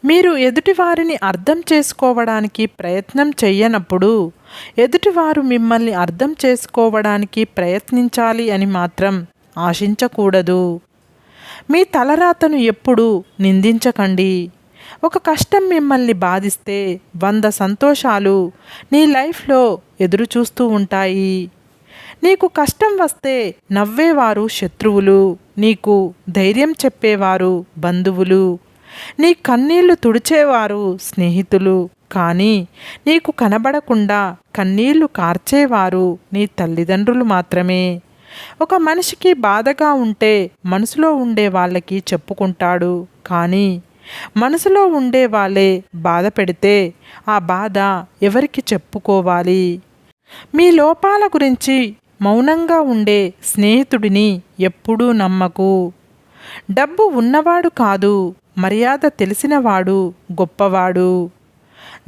మీరు ఎదుటివారిని అర్థం చేసుకోవడానికి ప్రయత్నం చెయ్యనప్పుడు ఎదుటివారు మిమ్మల్ని అర్థం చేసుకోవడానికి ప్రయత్నించాలి అని మాత్రం ఆశించకూడదు. మీ తలరాతను ఎప్పుడూ నిందించకండి. ఒక కష్టం మిమ్మల్ని బాధిస్తే 100 సంతోషాలు నీ లైఫ్లో ఎదురు చూస్తూ ఉంటాయి. నీకు కష్టం వస్తే నవ్వేవారు శత్రువులు, నీకు ధైర్యం చెప్పేవారు బంధువులు, నీ కన్నీళ్లు తుడిచేవారు స్నేహితులు, కానీ నీకు కనబడకుండా కన్నీళ్లు కార్చేవారు నీ తల్లిదండ్రులు మాత్రమే. ఒక మనిషికి బాధగా ఉంటే మనసులో ఉండే వాళ్ళకి చెప్పుకుంటాడు, కానీ మనసులో ఉండే వాళ్ళే బాధ పెడితే ఆ బాధ ఎవరికి చెప్పుకోవాలి? మీ లోపాల గురించి మౌనంగా ఉండే స్నేహితుడిని ఎప్పుడూ నమ్మకు. డబ్బు ఉన్నవాడు కాదు, మర్యాద తెలిసినవాడు గొప్పవాడు.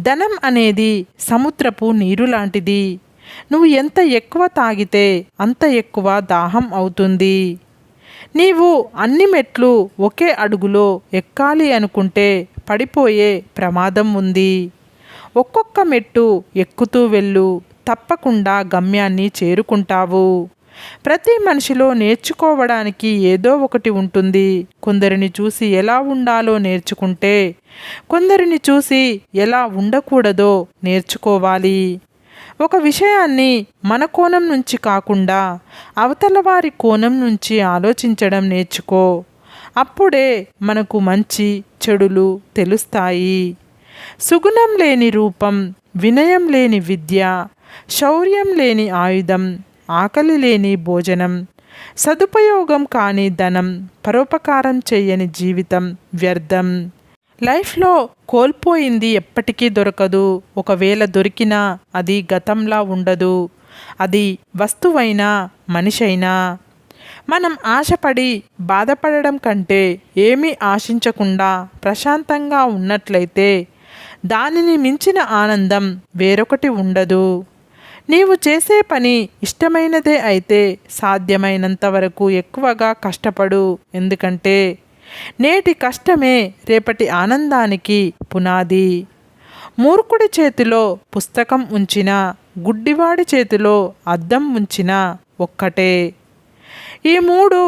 ధనం అనేది సముద్రపు నీరు లాంటిది. నువ్వు ఎంత ఎక్కువ తాగితే అంత ఎక్కువ దాహం అవుతుంది. నీవు అన్ని మెట్లు ఒకే అడుగులో ఎక్కాలి అనుకుంటే పడిపోయే ప్రమాదం ఉంది. ఒక్కొక్క మెట్టు ఎక్కుతూ వెళ్ళు, తప్పకుండా గమ్యాన్ని చేరుకుంటావు. ప్రతి మనిషిలో నేర్చుకోవడానికి ఏదో ఒకటి ఉంటుంది. కొందరిని చూసి ఎలా ఉండాలో నేర్చుకుంటే కొందరిని చూసి ఎలా ఉండకూడదో నేర్చుకోవాలి. ఒక విషయాన్ని మన కోణం నుంచి కాకుండా అవతల వారి కోణం నుంచి ఆలోచించడం నేర్చుకో. అప్పుడే మనకు మంచి చెడులు తెలుస్తాయి. సుగుణం లేని రూపం, వినయం లేని విద్య, శౌర్యం లేని ఆయుధం, ఆకలి లేని భోజనం, సదుపయోగం కాని ధనం, పరోపకారం చేయని జీవితం వ్యర్థం. లైఫ్లో కోల్పోయింది ఎప్పటికీ దొరకదు. ఒకవేళ దొరికినా అది గతంలా ఉండదు. అది వస్తువైనా మనిషైనా. మనం ఆశపడి బాధపడడం కంటే ఏమీ ఆశించకుండా ప్రశాంతంగా ఉన్నట్లయితే దానిని మించిన ఆనందం వేరొకటి ఉండదు. నీవు చేసే పని ఇష్టమైనదే అయితే సాధ్యమైనంత వరకు ఎక్కువగా కష్టపడు. ఎందుకంటే నేటి కష్టమే రేపటి ఆనందానికి పునాది. మూర్ఖుడి చేతిలో పుస్తకం ఉంచిన, గుడ్డివాడి చేతిలో అద్దం ఉంచిన ఒక్కటే. ఈ మూడు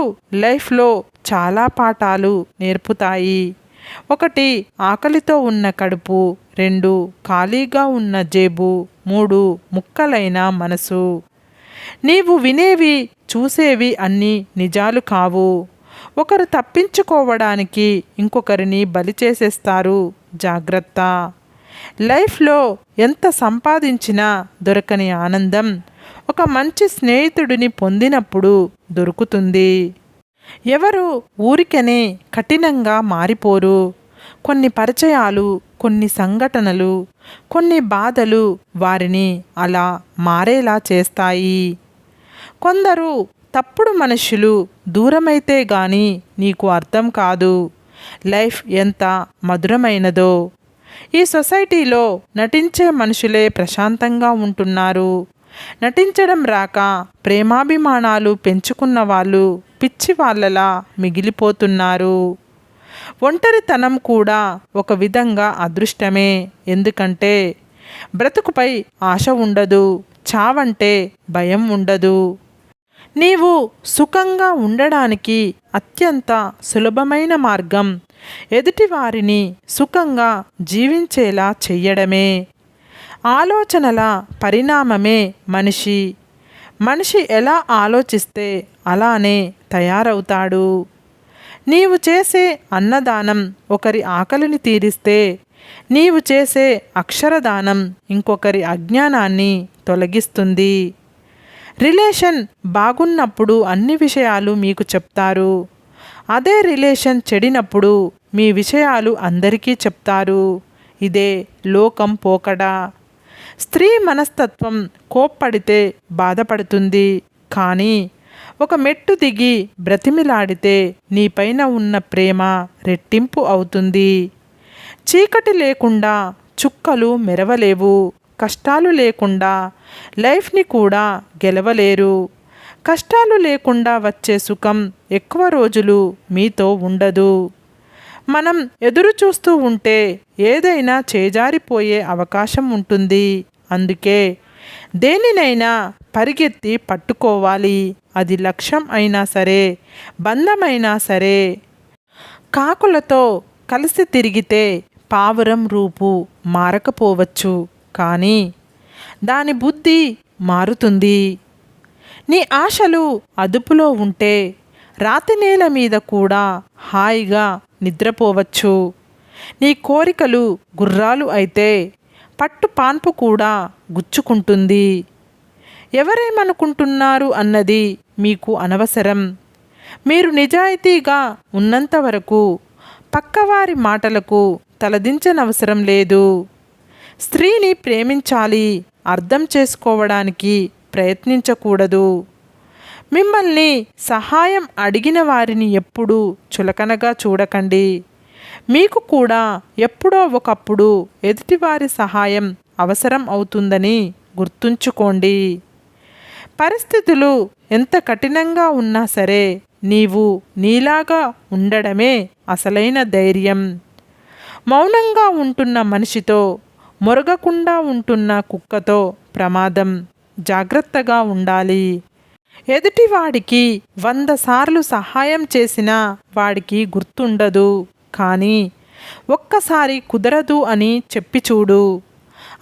లైఫ్లో చాలా పాఠాలు నేర్పుతాయి. 1 ఆకలితో ఉన్న కడుపు, 2 ఖాళీగా ఉన్న జేబు, 3 ముక్కలైన మనసు. నీవు వినేవి చూసేవి అన్నీ నిజాలు కావు. ఒకరు తప్పించుకోవడానికి ఇంకొకరిని బలి చేసేస్తారు. జాగ్రత్త. లైఫ్లో ఎంత సంపాదించినా దొరకని ఆనందం ఒక మంచి స్నేహితుడిని పొందినప్పుడు దొరుకుతుంది. ఎవరు ఊరికనే కఠినంగా మారిపోరు. కొన్ని పరిచయాలు, కొన్ని సంఘటనలు, కొన్ని బాధలు వారిని అలా మారేలా చేస్తాయి. కొందరు తప్పుడు మనుషులు దూరమైతే గాని నీకు అర్థం కాదు లైఫ్ ఎంత మధురమైనదో. ఈ సొసైటీలో నటించే మనుషులే ప్రశాంతంగా ఉంటున్నారు. నటించడం రాక ప్రేమాభిమానాలు పెంచుకున్న వాళ్ళు పిచ్చి వాళ్ళలా మిగిలిపోతున్నారు. ఒంటరితనం కూడా ఒక విధంగా అదృష్టమే. ఎందుకంటే బ్రతుకుపై ఆశ ఉండదు, చావంటే భయం ఉండదు. నీవు సుఖంగా ఉండడానికి అత్యంత సులభమైన మార్గం ఎదుటివారిని సుఖంగా జీవించేలా చెయ్యడమే. ఆలోచనల పరిణామమే మనిషి. మనిషి ఎలా ఆలోచిస్తే అలానే తయారవుతాడు. నీవు చేసే అన్నదానం ఒకరి ఆకలిని తీరిస్తే నీవు చేసే అక్షరదానం ఇంకొకరి అజ్ఞానాన్ని తొలగిస్తుంది. రిలేషన్ బాగున్నప్పుడు అన్ని విషయాలు మీకు చెప్తారు. అదే రిలేషన్ చెడినప్పుడు మీ విషయాలు అందరికీ చెప్తారు. ఇదే లోకం పోకడా. స్త్రీ మనస్తత్వం కోప్పడితే బాధపడుతుంది, కానీ ఒక మెట్టు దిగి బ్రతిమిలాడితే నీపైన ఉన్న ప్రేమ రెట్టింపు అవుతుంది. చీకటి లేకుండా చుక్కలు మెరవలేవు. కష్టాలు లేకుండా లైఫ్ని కూడా గెలవలేరు. కష్టాలు లేకుండా వచ్చే సుఖం ఎక్కువ రోజులు మీతో ఉండదు. మనం ఎదురు చూస్తూ ఉంటే ఏదైనా చేజారిపోయే అవకాశం ఉంటుంది. అందుకే దేనినైనా పరిగెత్తి పట్టుకోవాలి. అది లక్ష్యం అయినా సరే, బంధమైనా సరే. కాకులతో కలిసి తిరిగితే పావురం రూపు మారకపోవచ్చు, కానీ దాని బుద్ధి మారుతుంది. నీ ఆశలు అదుపులో ఉంటే రాతి నేల మీద కూడా హాయిగా నిద్రపోవచ్చు. నీ కోరికలు గుర్రాలు అయితే పట్టు పాన్పు కూడా గుచ్చుకుంటుంది. ఎవరేమనుకుంటున్నారు అన్నది మీకు అనవసరం. మీరు నిజాయితీగా ఉన్నంత వరకు పక్కవారి మాటలకు తలదించనవసరం లేదు. స్త్రీని ప్రేమించాలి, అర్థం చేసుకోవడానికి ప్రయత్నించకూడదు. మిమ్మల్ని సహాయం అడిగిన వారిని ఎప్పుడూ చులకనగా చూడకండి. మీకు కూడా ఎప్పుడో ఒకప్పుడు ఎదుటివారి సహాయం అవసరం అవుతుందని గుర్తుంచుకోండి. పరిస్థితులు ఎంత కఠినంగా ఉన్నా సరే నీవు నీలాగా ఉండడమే అసలైన ధైర్యం. మౌనంగా ఉంటున్న మనిషితో, మొరగకుండా ఉంటున్న కుక్కతో ప్రమాదం. జాగ్రత్తగా ఉండాలి. ఎదుటివాడికి 100 సార్లు సహాయం చేసినా వాడికి గుర్తుండదు, కానీ ఒక్కసారి కుదరదు అని చెప్పి చూడు.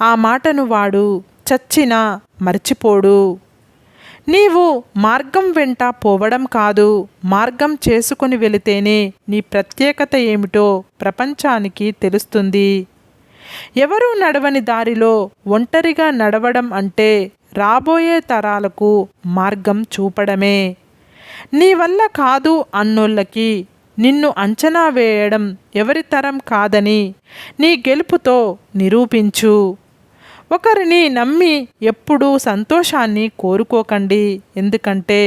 ఆ మాటను వాడు చచ్చినా మర్చిపోడు. నీవు మార్గం వెంట పోవడం కాదు, మార్గం చేసుకొని వెళితేనే నీ ప్రత్యేకత ఏమిటో ప్రపంచానికి తెలుస్తుంది. ఎవరూ నడవని దారిలో ఒంటరిగా నడవడం అంటే రాబోయే తరాలకు మార్గం చూపడమే. నీ వల్ల కాదు అన్నోళ్ళకి నిన్ను అంచనా వేయడం ఎవరి తరం కాదని నీ గెలుపుతో నిరూపించు. ఒకరిని నమ్మి ఎప్పుడూ సంతోషాన్ని కోరుకోకండి. ఎందుకంటే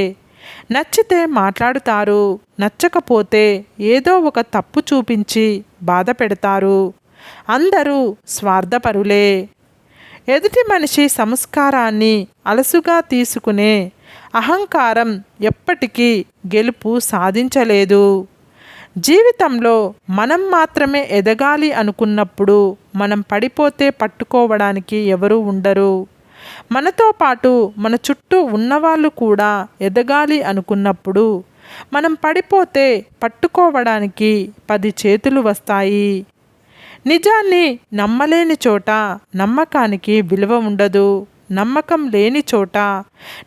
నచ్చితే మాట్లాడుతారు, నచ్చకపోతే ఏదో ఒక తప్పు చూపించి బాధ పెడతారు. అందరూ స్వార్థపరులే. ఎదుటి మనిషి సంస్కారాన్ని అలసుగా తీసుకునే అహంకారం ఎప్పటికీ గెలుపు సాధించలేదు. జీవితంలో మనం మాత్రమే ఎదగాలి అనుకున్నప్పుడు మనం పడిపోతే పట్టుకోవడానికి ఎవరూ ఉండరు. మనతో పాటు మన చుట్టూ ఉన్నవాళ్ళు కూడా ఎదగాలి అనుకున్నప్పుడు మనం పడిపోతే పట్టుకోవడానికి 10 చేతులు వస్తాయి. నిజాన్ని నమ్మలేని చోట నమ్మకానికి విలువ ఉండదు. నమ్మకం లేని చోట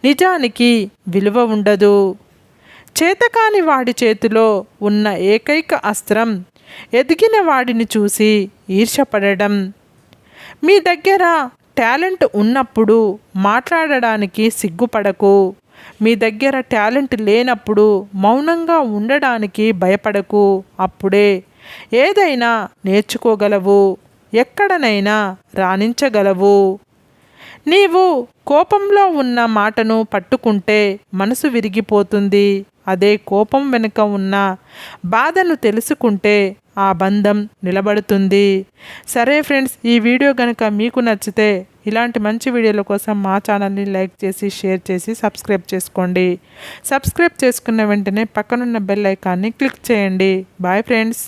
నిజానికి విలువ ఉండదు. చేతకాని వాడి చేతిలో ఉన్న ఏకైక అస్త్రం ఎదిగిన వాడిని చూసి ఈర్ష్యపడడం. మీ దగ్గర టాలెంట్ ఉన్నప్పుడు మాట్లాడడానికి సిగ్గుపడకు. మీ దగ్గర టాలెంట్ లేనప్పుడు మౌనంగా ఉండడానికి భయపడకు. అప్పుడే ఏదైనా నేర్చుకోగలవు, ఎక్కడనైనా రాణించగలవు. నీవు కోపంలో ఉన్న మాటను పట్టుకుంటే మనసు విరిగిపోతుంది. అదే కోపం వెనుక ఉన్న బాధను తెలుసుకుంటే ఆ బంధం నిలబడుతుంది. సరే ఫ్రెండ్స్, ఈ వీడియో కనుక మీకు నచ్చితే ఇలాంటి మంచి వీడియోల కోసం మా ఛానల్ని లైక్ చేసి, షేర్ చేసి, సబ్స్క్రైబ్ చేసుకోండి. సబ్స్క్రైబ్ చేసుకున్న వెంటనే పక్కనున్న బెల్ ఐకాన్ని క్లిక్ చేయండి. Bye friends.